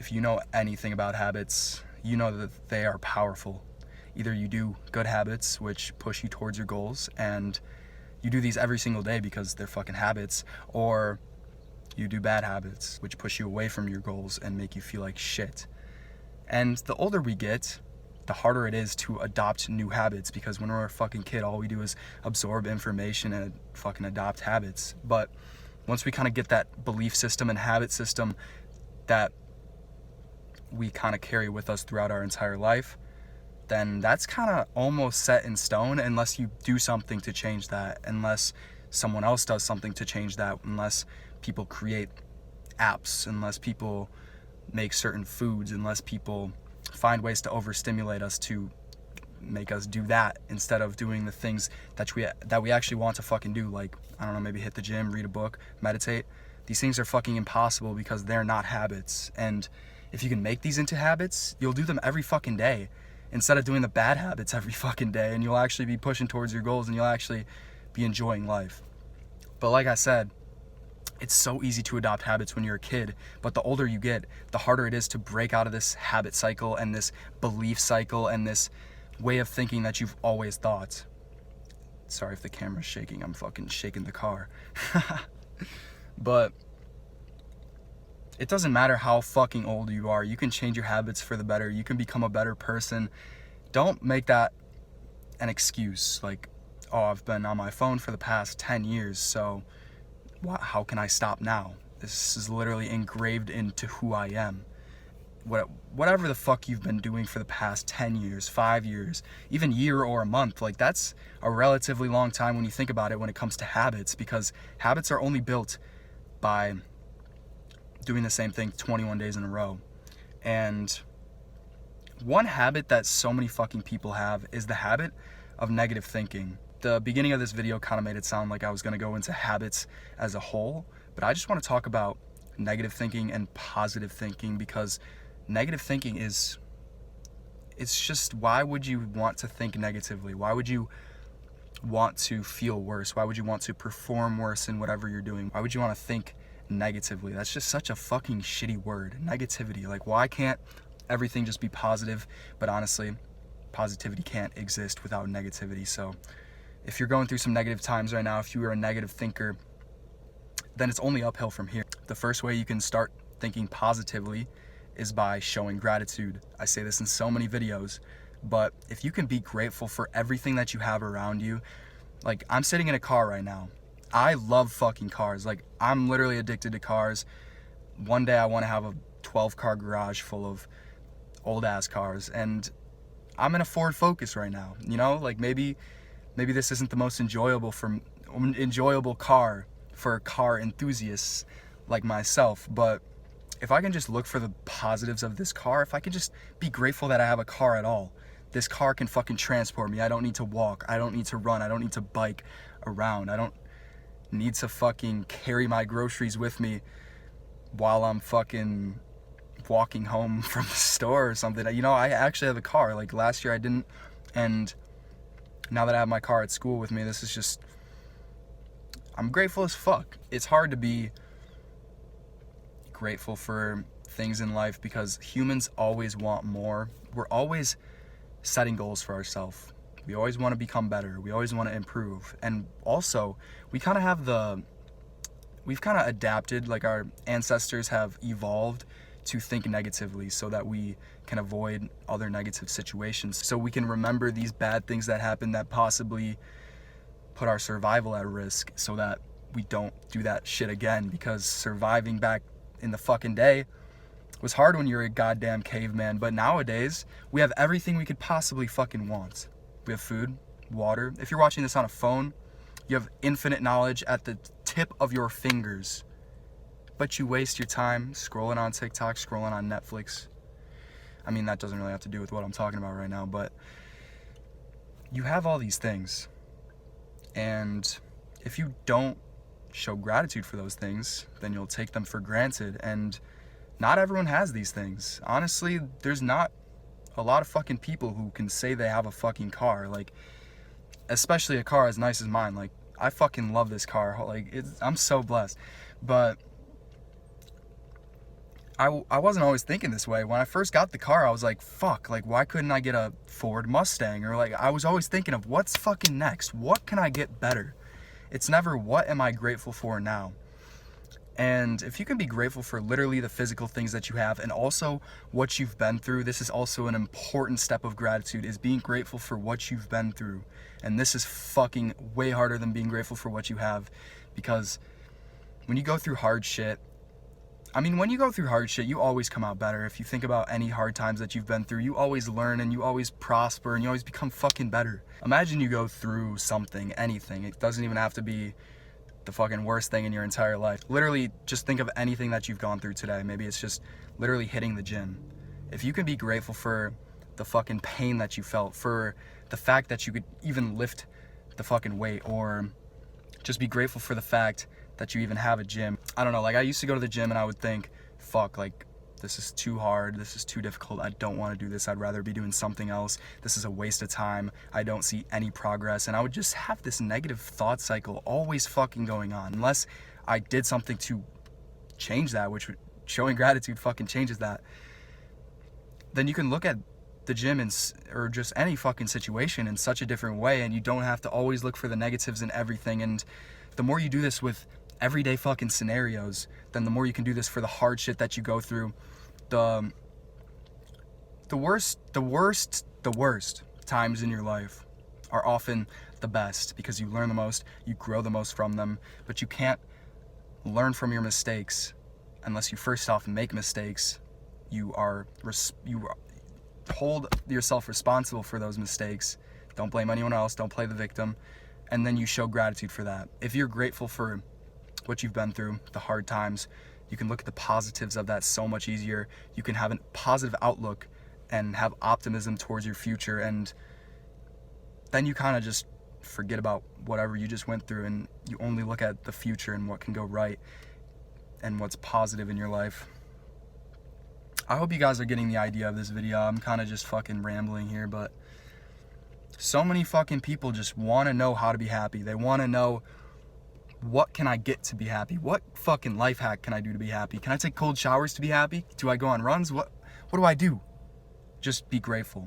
if you know anything about habits, you know that they are powerful. Either you do good habits, which push you towards your goals, and you do these every single day because they're fucking habits, or you do bad habits, which push you away from your goals and make you feel like shit. And the older we get, the harder it is to adopt new habits, because when we're a fucking kid, all we do is absorb information and fucking adopt habits. But once we kind of get that belief system and habit system that we kind of carry with us throughout our entire life, then that's kind of almost set in stone, unless you do something to change that, unless someone else does something to change that, unless people create apps, unless people make certain foods, unless people find ways to overstimulate us to make us do that instead of doing the things that we actually want to fucking do, like, I don't know, maybe hit the gym, read a book, meditate. These things are fucking impossible because they're not habits. And if you can make these into habits, you'll do them every fucking day instead of doing the bad habits every fucking day, and you'll actually be pushing towards your goals and you'll actually be enjoying life. But like I said, it's so easy to adopt habits when you're a kid, but the older you get, the harder it is to break out of this habit cycle and this belief cycle and this way of thinking that you've always thought. Sorry if the camera's shaking, I'm fucking shaking the car. But it doesn't matter how fucking old you are, you can change your habits for the better, you can become a better person. Don't make that an excuse, like, oh, I've been on my phone for the past 10 years, so how can I stop now? This is literally engraved into who I am. Whatever the fuck you've been doing for the past 10 years, 5 years, even year or a month, like, that's a relatively long time when you think about it when it comes to habits, because habits are only built by doing the same thing 21 days in a row. And one habit that so many fucking people have is the habit of negative thinking. The beginning of this video kind of made it sound like I was going to go into habits as a whole, but I just want to talk about negative thinking and positive thinking, because negative thinking it's just, why would you want to think negatively? Why would you want to feel worse? Why would you want to perform worse in whatever you're doing? Why would you want to think negatively? That's just such a fucking shitty word, negativity. Like, why can't everything just be positive? But honestly, positivity can't exist without negativity. So if you're going through some negative times right now, if you are a negative thinker, then it's only uphill from here. The first way you can start thinking positively is by showing gratitude. I say this in so many videos, but if you can be grateful for everything that you have around you, like, I'm sitting in a car right now. I love fucking cars. Like, I'm literally addicted to cars. One day I want to have a 12-car garage full of old-ass cars, and I'm in a Ford Focus right now. You know, like, maybe this isn't the most enjoyable car for car enthusiasts like myself, but if I can just look for the positives of this car, if I can just be grateful that I have a car at all, this car can fucking transport me. I don't need to walk, I don't need to run, I don't need to bike around, I don't need to fucking carry my groceries with me while I'm fucking walking home from the store or something. You know, I actually have a car. Like, last year I didn't, and now that I have my car at school with me, this is just, I'm grateful as fuck. It's hard to be grateful for things in life because humans always want more. We're always setting goals for ourselves. We always want to become better. We always want to improve. And also, we've kind of adapted, like, our ancestors have evolved to think negatively so that we can avoid other negative situations. So we can remember these bad things that happen that possibly put our survival at risk, so that we don't do that shit again, because surviving back in the fucking day was hard when you're a goddamn caveman. But nowadays, we have everything we could possibly fucking want. We have food, water. If you're watching this on a phone, you have infinite knowledge at the tip of your fingers. But you waste your time scrolling on TikTok, scrolling on Netflix. I mean, that doesn't really have to do with what I'm talking about right now, but you have all these things. And if you don't show gratitude for those things, then you'll take them for granted. And not everyone has these things. Honestly, there's not a lot of fucking people who can say they have a fucking car, like, especially a car as nice as mine. Like, I fucking love this car. Like, I'm so blessed. But I wasn't always thinking this way. When I first got the car, I was like, fuck, like, why couldn't I get a Ford Mustang? Or like, I was always thinking of what's fucking next? What can I get better? It's never what am I grateful for now? And if you can be grateful for literally the physical things that you have and also what you've been through, this is also an important step of gratitude, is being grateful for what you've been through. And this is fucking way harder than being grateful for what you have, because when you go through hard shit, when you go through hard shit, you always come out better. If you think about any hard times that you've been through, you always learn and you always prosper and you always become fucking better. Imagine you go through something, anything. It doesn't even have to be the fucking worst thing in your entire life. Literally, just think of anything that you've gone through today. Maybe it's just literally hitting the gym. If you can be grateful for the fucking pain that you felt, for the fact that you could even lift the fucking weight, or just be grateful for the fact that you even have a gym. I don't know, like, I used to go to the gym and I would think, fuck, like, this is too hard, this is too difficult, I don't want to do this, I'd rather be doing something else, this is a waste of time, I don't see any progress, and I would just have this negative thought cycle always fucking going on, unless I did something to change that, which showing gratitude fucking changes that. Then you can look at the gym or just any fucking situation in such a different way, and you don't have to always look for the negatives in everything. And the more you do this with everyday fucking scenarios, then the more you can do this for the hard shit that you go through. The worst times in your life are often the best, because you learn the most, you grow the most from them. But you can't learn from your mistakes unless you first off make mistakes. You hold yourself responsible for those mistakes. Don't blame anyone else, don't play the victim, and then you show gratitude for that. If you're grateful for what you've been through, the hard times, you can look at the positives of that so much easier. You can have a positive outlook and have optimism towards your future, and then you kind of just forget about whatever you just went through, and you only look at the future and what can go right and what's positive in your life. I hope you guys are getting the idea of this video. I'm kind of just fucking rambling here, but so many fucking people just want to know how to be happy. They want to know, what can I get to be happy? What fucking life hack can I do to be happy? Can I take cold showers to be happy? Do I go on runs? What do I do? Just be grateful.